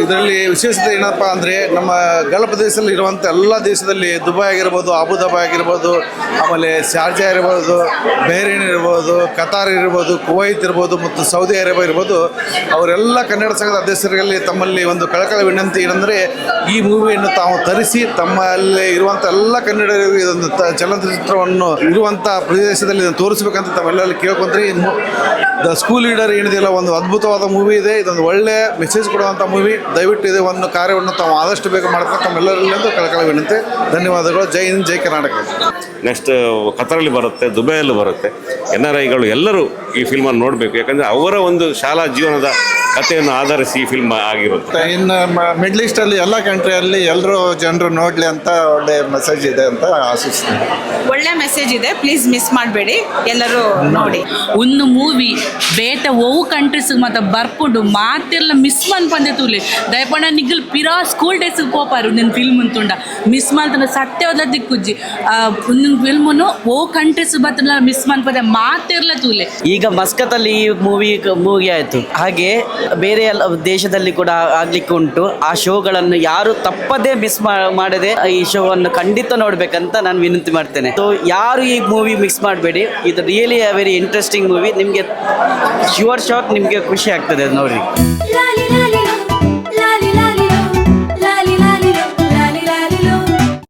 ಇದರಲ್ಲಿ ವಿಶೇಷತೆ ಏನಪ್ಪ ಅಂದರೆ ನಮ್ಮ ಗಲ್ಫ್ ದೇಶದಲ್ಲಿ ಇರುವಂಥ ಎಲ್ಲ ದೇಶದಲ್ಲಿ ದುಬೈ ಆಗಿರ್ಬೋದು, ಅಬುದಾಬಿ ಆಗಿರ್ಬೋದು, ಆಮೇಲೆ ಶಾರ್ಜಾ ಇರ್ಬೋದು, ಬಹ್ರೇನ್ ಇರ್ಬೋದು, ಕತಾರ್ ಇರ್ಬೋದು, ಕುವೈತ್ ಇರ್ಬೋದು ಮತ್ತು ಸೌದಿ ಅರೇಬಿಯಾ ಇರ್ಬೋದು, ಅವರೆಲ್ಲ ಕನ್ನಡ ಸಂಘದ ಅಧ್ಯಕ್ಷರಲ್ಲಿ ತಮ್ಮಲ್ಲಿ ಒಂದು ಕಳಕಳ ವಿನಂತಿ ಏನಂದರೆ ಈ ಮೂವಿಯನ್ನು ತಾವು ತರಿಸಿ ತಮ್ಮಲ್ಲಿ ಇರುವಂಥ ಎಲ್ಲ ಕನ್ನಡಿಗರಿಗೆ ಇದೊಂದು ಚಲನಚಿತ್ರವನ್ನು ಇರುವಂಥ ಪ್ರದೇಶದಲ್ಲಿ ಇದನ್ನು ತೋರಿಸ್ಬೇಕಂತ ತಾವೆಲ್ಲರಲ್ಲಿ ಕೇಳ್ಕೊಂಡ್ರೆ ದ ಸ್ಕೂಲ್ ಲೀಡರ್ ಏನಿದೆಯಲ್ಲ ಒಂದು ಅದ್ಭುತವಾದ ಮೂವಿ ಇದೆ. ಇದೊಂದು ಒಳ್ಳೆ ಮೆಸೇಜ್ ಕೊಡುವಂಥ ಮೂವಿ. ದಯವಿಟ್ಟು ಇದು ಒಂದು ಕಾರ್ಯವನ್ನು ತಾವು ಆದಷ್ಟು ಬೇಗ ಮಾಡ್ತಾರೆ ತಮ್ಮೆಲ್ಲರಲ್ಲಿಂದು ಕಳಕಳ ವಿನಂತಿ. ಧನ್ಯವಾದಗಳು. ಜೈ ಹಿಂದ್, ಜೈ ಕರ್ನಾಟಕ. ನೆಕ್ಸ್ಟ್ ಕತಾರಲ್ಲಿ ಬರುತ್ತೆ, ದುಬೈಯಲ್ಲೂ ಬರುತ್ತೆ. NRIಗಳು ಎಲ್ಲರೂ ಈ ಫಿಲ್ಮನ್ನು ನೋಡಬೇಕು. ಯಾಕಂದರೆ ಅವರ ಒಂದು ಶಾಲಾ ಜೀವನದ ಕಥೆಯನ್ನು ಆಧರಿಸಿ ಈ ಫಿಲ್ಮ್ ಆಗಿರುತ್ತೆ. ಇನ್ನು ಮಿಡ್ಲ್ ಈಸ್ಟಲ್ಲಿ ಎಲ್ಲ ಕಂಟ್ರಿಯಲ್ಲಿ ಎಲ್ಲರೂ ಜನರು ನೋಡಲಿ ಅಂತ ಒಳ್ಳೆ ಮೆಸೇಜ್ ಇದೆ ಅಂತ ಆಶಿಸ್ತೀನಿ. ಒಳ್ಳೆ ಮೆಸೇಜ್ ಇದೆ, ಪ್ಲೀಸ್ ಮಿಸ್ ಮಾಡಬೇಡಿ, ಎಲ್ಲರೂ ನೋಡಿ. ಒಂದು ಮೂವಿ ಬೇಟ ಓವು ಕಂಟ್ರೀಸ್ ಮತ್ತು ಬರ್ಪುಡು ಮಾತೆಲ್ಲ ಮಿಸ್ ಮನ್ಪಂದೆ ತೂಲೆ ದಯಪಂಡ ನಿಗಲ್ ಪಿರಾ ಸ್ಕೂಲ್ ಡೇಸ್ ಪೋಪಾರು ನಿನ್ನ ಫಿಲ್ಮ್ ಅಂತುಂಡ ಮಿಸ್ ಮಲ್ತನ ಸತ್ಯವಾದ ದಿಕ್ಕುಜ್ಜಿ ಒಂದೊಂದು ಫಿಲ್ಮನ್ನು ಓ ಕಂಟ್ರೀಸ್ ಬತ್ತಲ್ಲ ಮಿಸ್ ಮನ್ಪದೆ ಮಾತಿರ್ಲ ತೂಲೆ. ಈಗ ಮಸ್ಕತ್ತಲ್ಲಿ ಈ ಮೂವಿ ಆಯಿತು, ಹಾಗೆ ಬೇರೆ ಎಲ್ಲ ದೇಶದಲ್ಲಿ ಕೂಡ ಆಗ್ಲಿಕ್ಕೆ ಉಂಟು. ಆ ಶೋಗಳನ್ನು ಯಾರು ತಪ್ಪದೇ ಮಿಸ್ ಮಾಡದೆ ಈ ಶೋವನ್ನು ಖಂಡಿತ ನೋಡ್ಬೇಕಂತ ನಾನು ವಿನಂತಿ ಮಾಡ್ತೇನೆ. ಸೊ ಯಾರು ಈ ಮೂವಿ ಮಿಸ್ ಮಾಡಬೇಡಿ. ಇದು ರಿಯಲಿ ವೆರಿ ಇಂಟ್ರೆಸ್ಟಿಂಗ್ ಮೂವಿ. ನಿಮಗೆ ಶ್ಯೂರ್ ಶಾಟ್ ನಿಮಗೆ ಖುಷಿ ಆಗ್ತದೆ ನೋಡಿ.